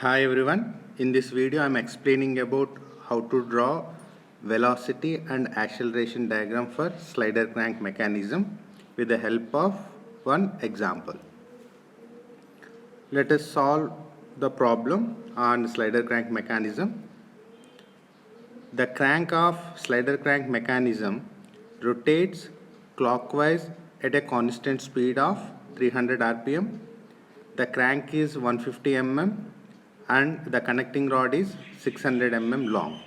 Hi everyone, in this video I am explaining about how to draw velocity and acceleration diagram for slider crank mechanism with the help of one example. Let us solve the problem on slider crank mechanism. The crank of slider crank mechanism rotates clockwise at a constant speed of 300 rpm. The crank is 150 mm and the connecting rod is 600 mm long.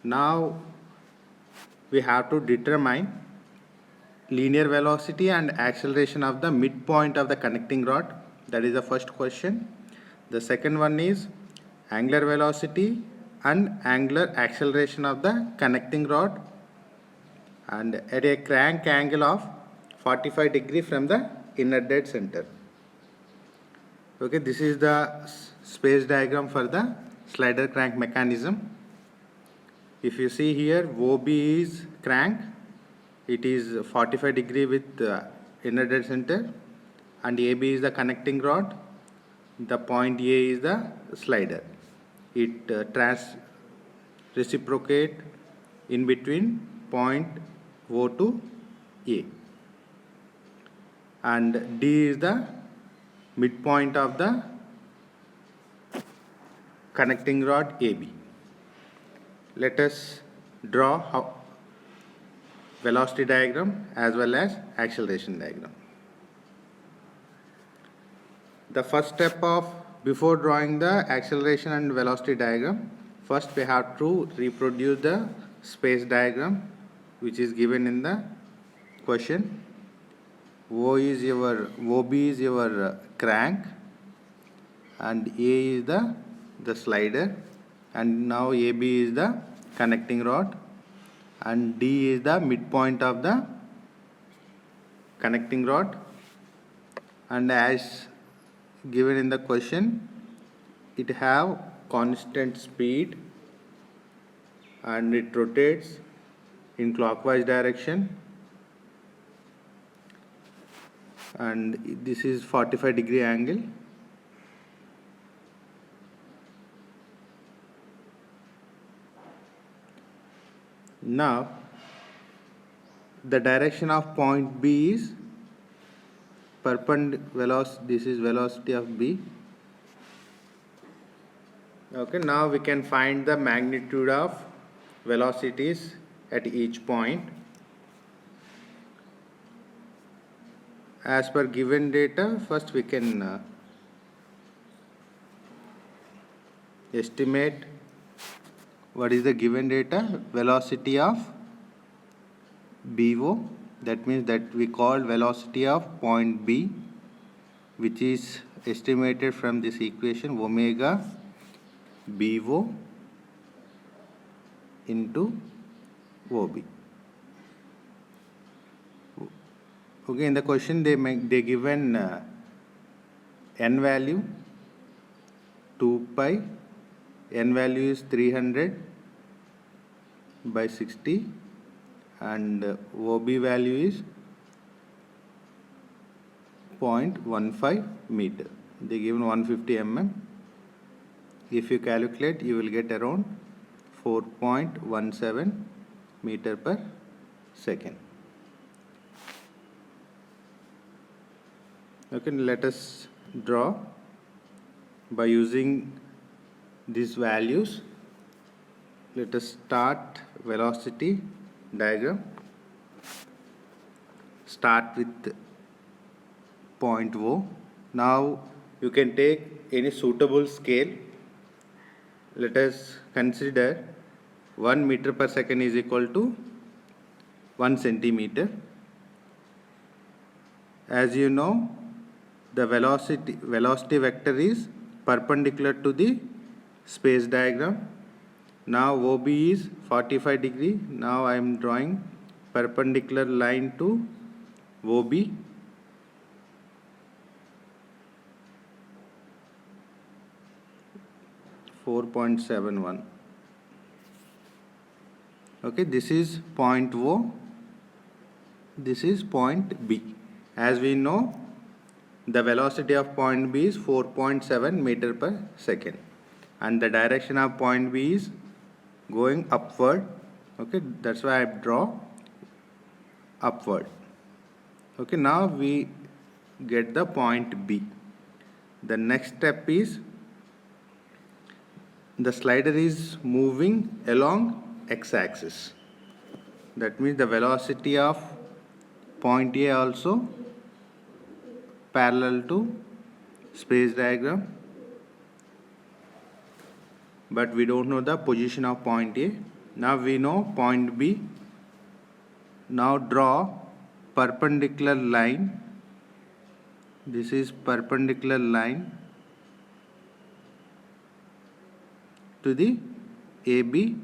Now we have to determine linear velocity and acceleration of the midpoint of the connecting rod. That is the first question. The second one is angular velocity and angular acceleration of the connecting rod and at a crank angle of 45 degree from the inner dead center. Okay, this is the space diagram for the slider crank mechanism. If you see here, OB is crank, it is 45 degree with inner dead center, and AB is the connecting rod, the point A is the slider. It reciprocate in between point O to A, and D is the midpoint of the connecting rod AB. Let us draw velocity diagram as well as acceleration diagram. The first step before drawing the acceleration and velocity diagram, first we have to reproduce the space diagram which is given in the question. OB is your crank and A is the slider, and now AB is the connecting rod and D is the midpoint of the connecting rod, and as given in the question, it have constant speed and it rotates in clockwise direction, and this is 45 degree angle. Now the direction of point B is perpendicular. This is velocity of B. Okay, now we can find the magnitude of velocities at each point. As per given data, first we can estimate what is the given data, velocity of BO. That means that we call velocity of point B, which is estimated from this equation omega BO into OB. Okay, in the question they given n value 2 pi, n value is 300 by 60, and OB value is 0.15 meter. They given 150 mm. If you calculate, you will get around 4.17 meter per second. Okay, let us draw by using these values. Let us start velocity diagram. Start with point O. Now you can take any suitable scale. Let us consider 1 meter per second is equal to 1 centimeter. As you know, the velocity vector is perpendicular to the space diagram. Now OB is 45 degree. Now I am drawing perpendicular line to OB. .71. Okay, this is point O, this is point B. As we know, the velocity of point B is 4.7 meter per second, and the direction of point B is going upward. Okay, that's why I draw upward. Okay, now we get the point B. The next step is the slider is moving along x-axis. That means the velocity of point A also parallel to space diagram, but we don't know the position of point A. Now we know point B. Now draw perpendicular line. This is perpendicular line to the AB.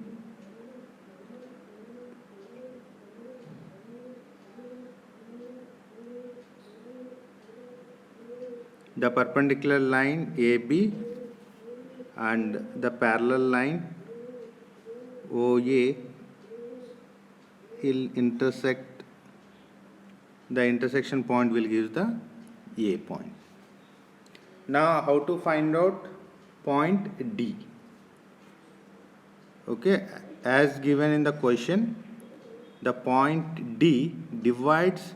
The perpendicular line AB and the parallel line OA will intersect. The intersection point will give the A point. Now how to find out point D? Okay, as given in the question, the point D divides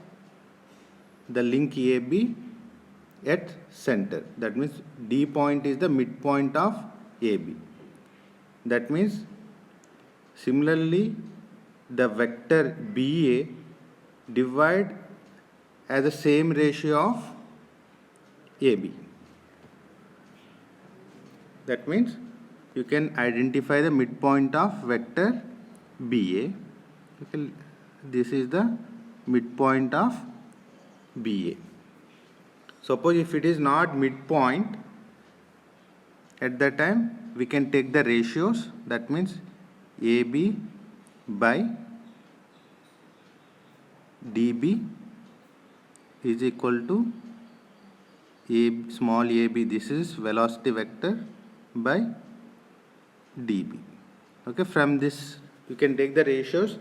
the link AB at center. That means D point is the midpoint of AB. That means similarly the vector BA divide as the same ratio of AB. That means you can identify the midpoint of vector BA. Okay, this is the midpoint of BA. Suppose if it is not midpoint, at that time we can take the ratios. That means AB by DB is equal to small ab, this is velocity vector, by dB. Okay, from this you can take the ratios.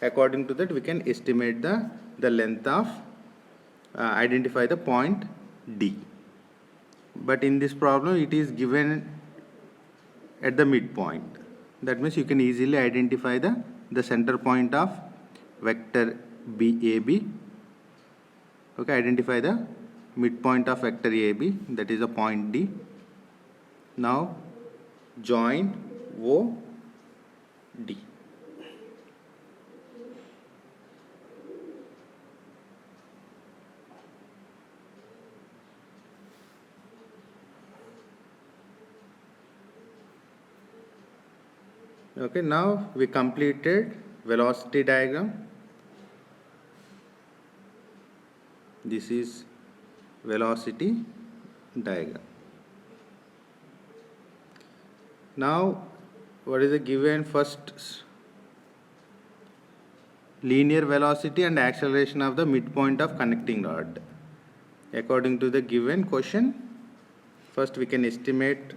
According to that we can estimate the length of identify the point D. But in this problem it is given at the midpoint. That means you can easily identify the center point of vector AB. Okay, identify the midpoint of vector AB, that is a point D. Now join OD. Okay, now we completed velocity diagram. This is velocity diagram. Now what is the given? First, linear velocity and acceleration of the midpoint of connecting rod. According to the given question, first we can estimate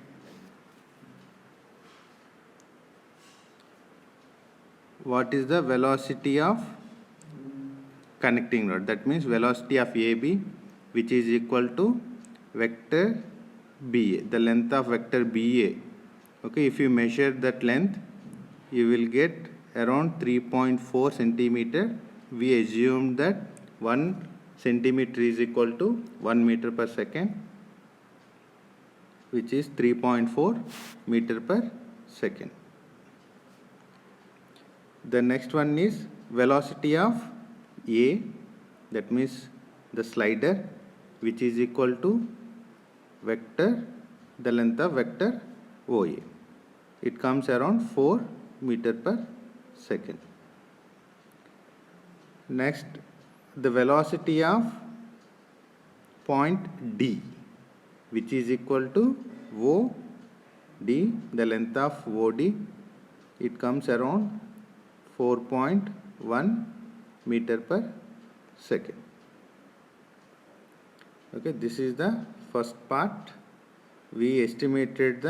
what is the velocity of connecting rod. That means velocity of AB, which is equal to vector BA, the length of vector BA. Okay, if you measure that length, you will get around 3.4 centimeter. We assume that 1 centimeter is equal to 1 meter per second, which is 3.4 meter per second. The next one is velocity of A, that means the slider, which is equal to vector, the length of vector OA. It comes around 4 meter per second. Next, the velocity of point D, which is equal to OD, the length of OD. It comes around 4.1 meter per second. Okay, this is the first part. We estimated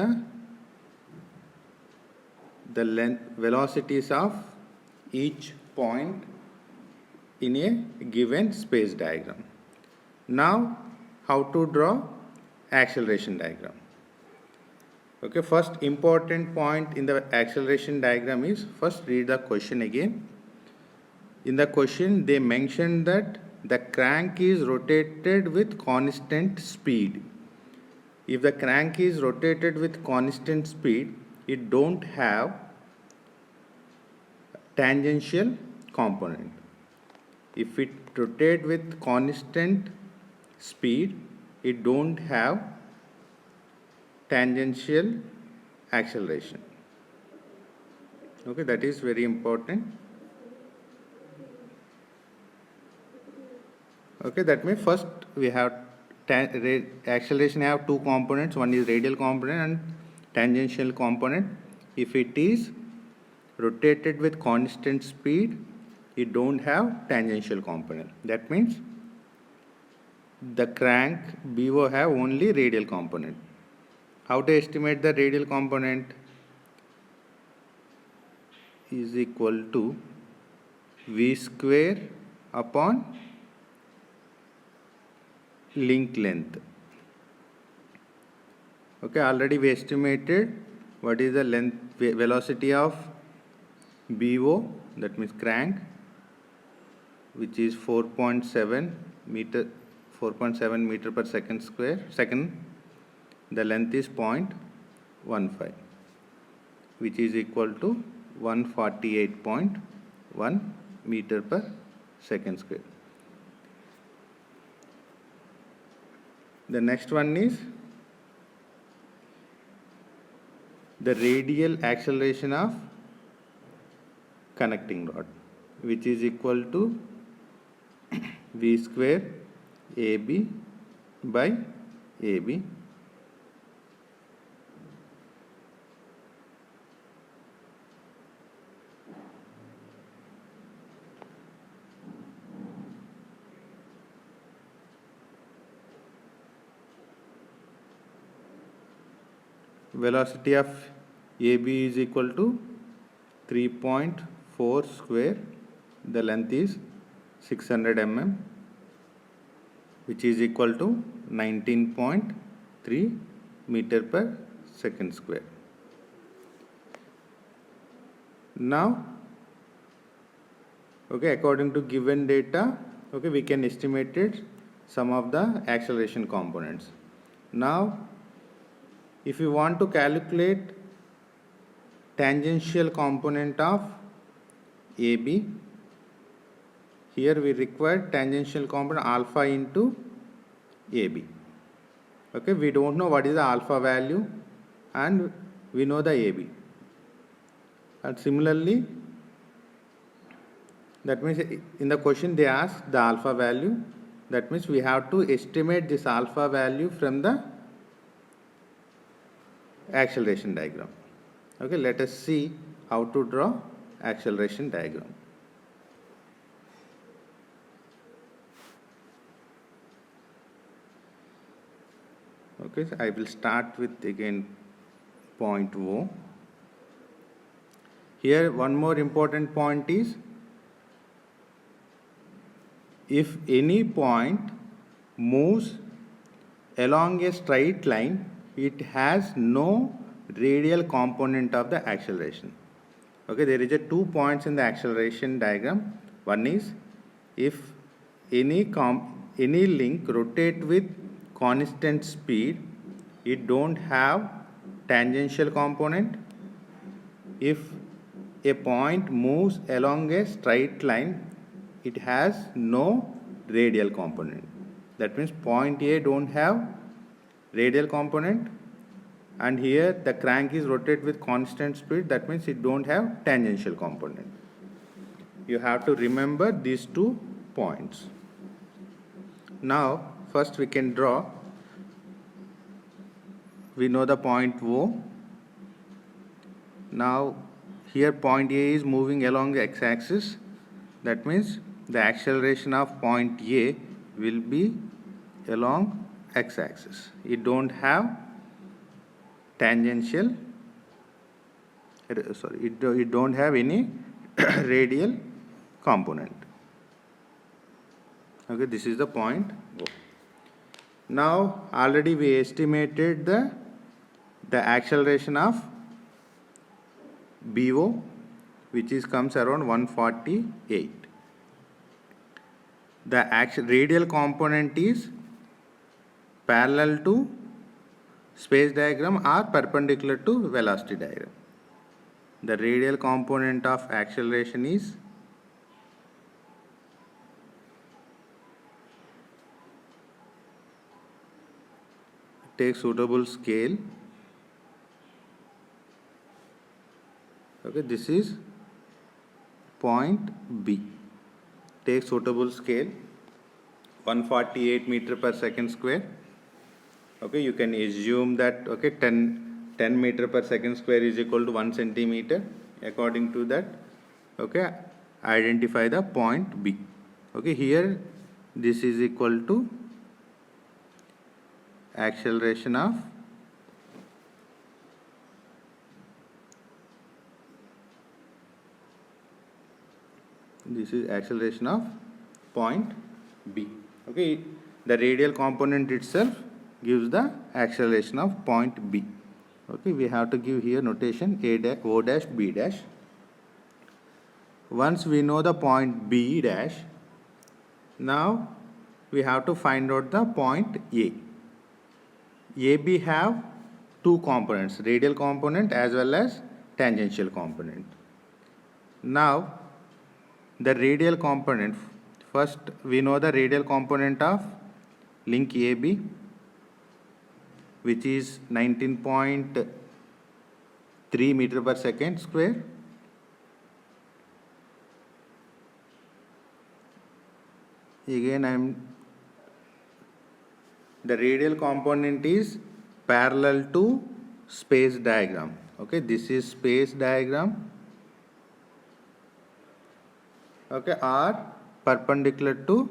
the length velocities of each point in a given space diagram. Now how to draw acceleration diagram. Okay, first important point in the acceleration diagram is, first read the question again. In the question they mentioned that the crank is rotated with constant speed. If the crank is rotated with constant speed, it don't have tangential component. If it rotate with constant speed, it don't have tangential acceleration. Okay, that is very important. Okay, that means first we have acceleration have two components. One is radial component and tangential component. If it is rotated with constant speed, it don't have tangential component. That means the crank BO have only radial component. How to estimate the radial component? Is equal to V square upon link length. Okay, already we estimated what is the length velocity of BO, that means crank, which is 4.7 meter per second. The length is 0.15, which is equal to 148.1 meter per second square. The next one is the radial acceleration of connecting rod, which is equal to V square AB by AB. Velocity of AB is equal to 3.4 square. The length is 600 mm, which is equal to 19.3 meter per second square. Now, okay, according to given data, okay, we can estimate it some of the acceleration components. Now, if you want to calculate tangential component of AB, here we require tangential component alpha into AB. Okay, we don't know what is the alpha value and we know the AB. And similarly, that means in the question they ask the alpha value. That means we have to estimate this alpha value from the acceleration diagram. Okay, let us see how to draw acceleration diagram. Okay, so I will start with again point O. Here one more important point is, if any point moves along a straight line, it has no radial component of the acceleration. Okay, there is a 2 points in the acceleration diagram. One is, if any link rotate with constant speed, it don't have tangential component. If a point moves along a straight line, it has no radial component. That means point A don't have radial component, and here the crank is rotated with constant speed. That means it don't have tangential component. You have to remember these 2 points. Now first we can draw. We know the point O. Now here point A is moving along the x-axis. That means the acceleration of point A will be along x-axis. It don't have tangential, it don't have any radial component. Okay, this is the point O. Now already we estimated the acceleration of BO, which is comes around 148. The radial component is parallel to space diagram or perpendicular to velocity diagram. The radial component of acceleration is take suitable scale. Okay, this is point B. Take suitable scale 148 meter per second square. Okay, you can assume that 10 meter per second square is equal to 1 centimeter. According to that, okay, identify the point B. Okay, here this is equal to acceleration of point B. Okay, the radial component itself gives the acceleration of point B. Okay, we have to give here notation A dash, O dash, B dash. Once we know the point B dash, now we have to find out the point A. AB have two components, radial component as well as tangential component. Now the radial component, first we know the radial component of link AB, which is 19.3 meter per second square. Again the radial component is parallel to space diagram. Okay, this is space diagram. Okay, or perpendicular to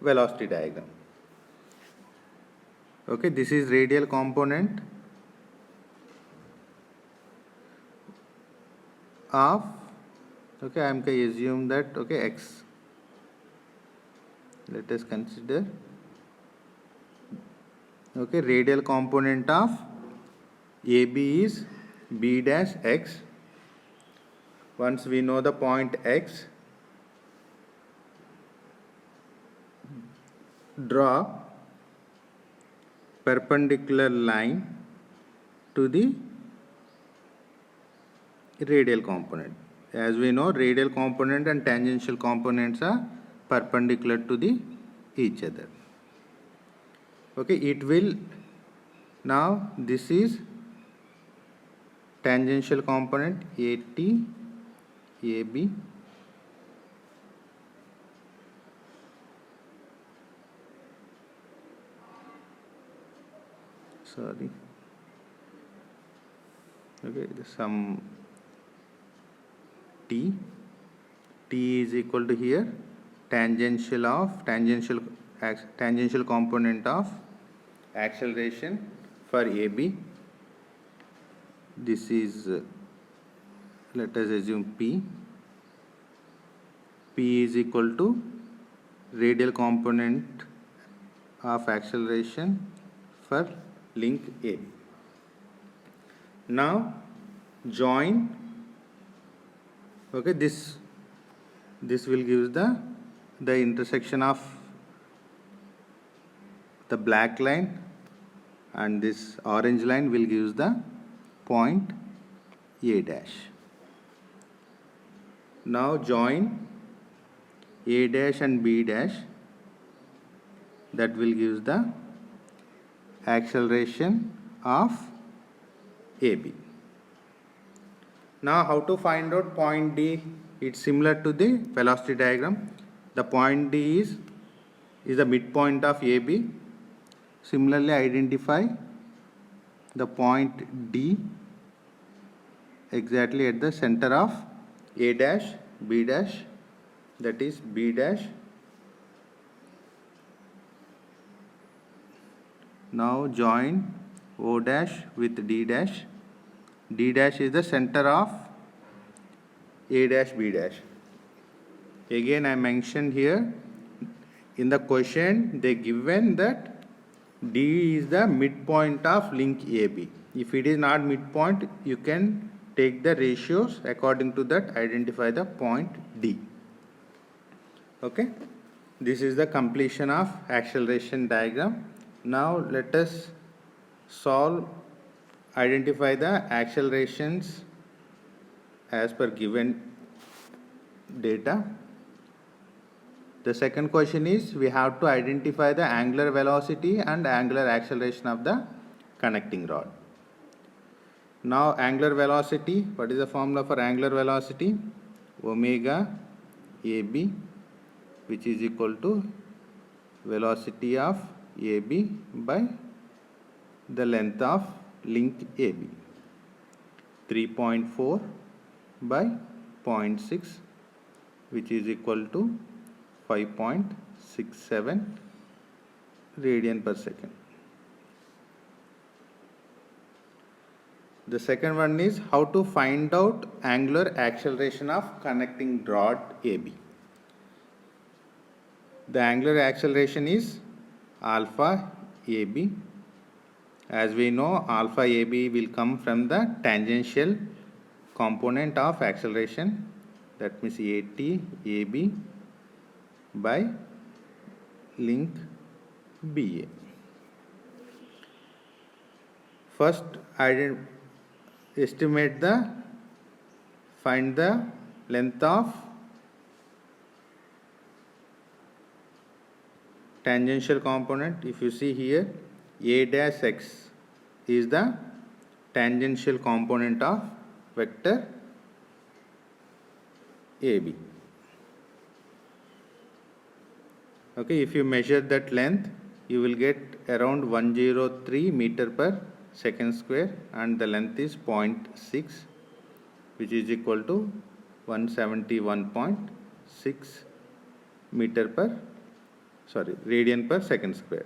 velocity diagram. Okay, this is radial component of, okay, I am going to assume that, okay, X. Let us consider, okay, radial component of AB is B dash X. Once we know the point X, draw perpendicular line to the radial component. As we know, radial component and tangential components are perpendicular to each other. Okay, it will, now this is tangential component AT, AB, sorry, okay, some T is equal to here tangential component of acceleration for AB. This is let us assume P is equal to radial component of acceleration for link A. Now join, okay, this will give the intersection of the black line and this orange line will give the point A dash. Now join A dash and B dash, that will give the acceleration of AB. Now how to find out point D? It's similar to the velocity diagram. The point D is the midpoint of AB. Similarly, identify the point D exactly at the center of A dash, B dash, that is B dash. Now join O dash with D dash. D dash is the center of A dash, B dash. Again I mentioned here in the question they given that D is the midpoint of link AB. If it is not midpoint, you can take the ratios according to that, identify the point D. Okay, this is the completion of acceleration diagram. Now let us identify the accelerations as per given data. The second question is, we have to identify the angular velocity and angular acceleration of the connecting rod. Now angular velocity, what is the formula for angular velocity? Omega AB, which is equal to velocity of AB by the length of link AB. 3.4 by 0.6, which is equal to 5.67 radian per second. The second one is how to find out angular acceleration of connecting rod AB. The angular acceleration is alpha AB. As we know, alpha AB will come from the tangential component of acceleration, that means AT AB by link BA. First, find the length of tangential component. If you see here, A dash x is the tangential component of vector AB. Okay, if you measure that length, you will get around 103 meter per second square, and the length is 0.6, which is equal to 171.6 radian per second square.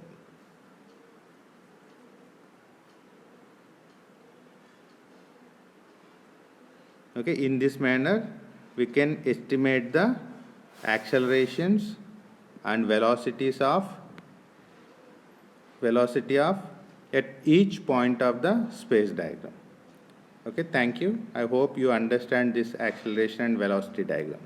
Okay, in this manner we can estimate the accelerations and velocity at each point of the space diagram. Okay, thank you. I hope you understand this acceleration and velocity diagram.